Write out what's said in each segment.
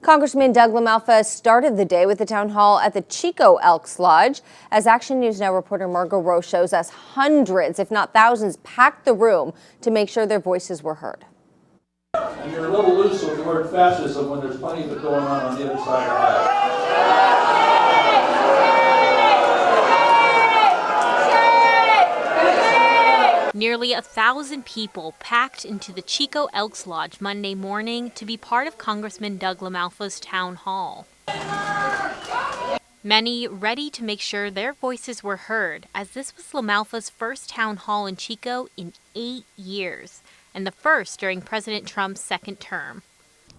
Congressman Doug LaMalfa started the day with the town hall at the Chico Elks Lodge. As Action News Now reporter Margot Rowe shows us, hundreds, if not thousands, packed the room to make sure their voices were heard. And you're a little loose with the word fascism when there's plenty of it going on the other side of the aisle. Nearly 1,000 people packed into the Chico Elks Lodge Monday morning to be part of Congressman Doug LaMalfa's town hall. Many ready to make sure their voices were heard, as this was LaMalfa's first town hall in Chico in 8 years, and the first during President Trump's second term.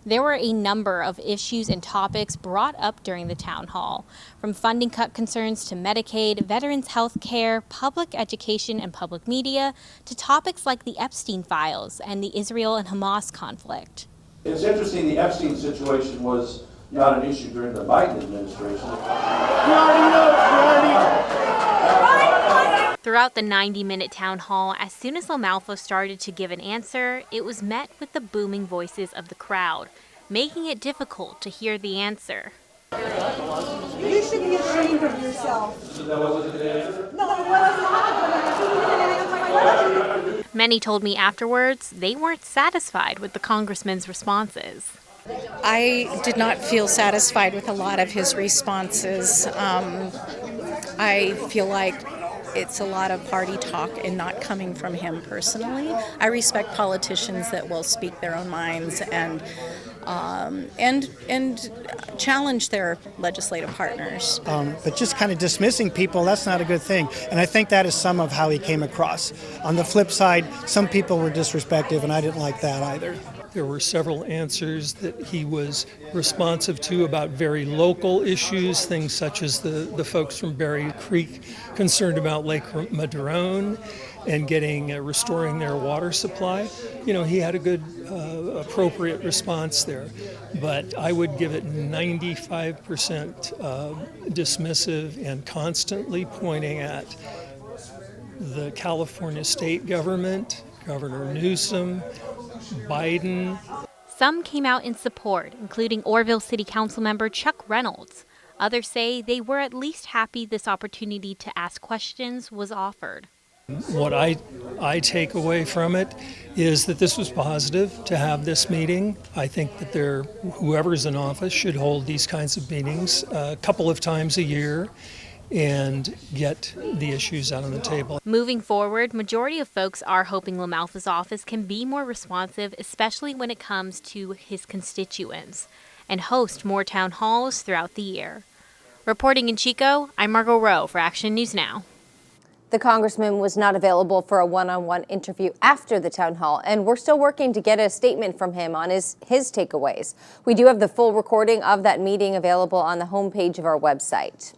There were a number of issues and topics brought up during the town hall, from funding cut concerns to Medicaid, veterans' health care, public education and public media, to topics like the Epstein files and the Israel and Hamas conflict. It's interesting, the Epstein situation was not an issue during the Biden administration. Throughout the 90-minute town hall, as soon as LaMalfa started to give an answer, it was met with the booming voices of the crowd, making it difficult to hear the answer. You should be ashamed of yourself. That wasn't the answer? No, it wasn't. Many told me afterwards they weren't satisfied with the congressman's responses. I did not feel satisfied with a lot of his responses. I feel like it's a lot of party talk and not coming from him personally. I respect politicians that will speak their own minds and challenge their legislative partners. But just kind of dismissing people, that's not a good thing. And I think that is some of how he came across. On the flip side, some people were disrespectful, and I didn't like that either. There were several answers that he was responsive to about very local issues, things such as the folks from Berry Creek concerned about Lake Madrone and restoring their water supply. You know, he had a good, appropriate response there. But I would give it 95% dismissive and constantly pointing at the California state government, Governor Newsom, Biden. Some came out in support, including Orville City Council member Chuck Reynolds. Others say they were at least happy this opportunity to ask questions was offered. What I take away from it is that this was positive to have this meeting. I think that whoever's in office should hold these kinds of meetings a couple of times a year and get the issues out on the table. Moving forward, majority of folks are hoping LaMalfa's office can be more responsive, especially when it comes to his constituents, and host more town halls throughout the year. Reporting in Chico, I'm Margot Rowe for Action News Now. The congressman was not available for a one-on-one interview after the town hall, and we're still working to get a statement from him on his takeaways. We do have the full recording of that meeting available on the homepage of our website.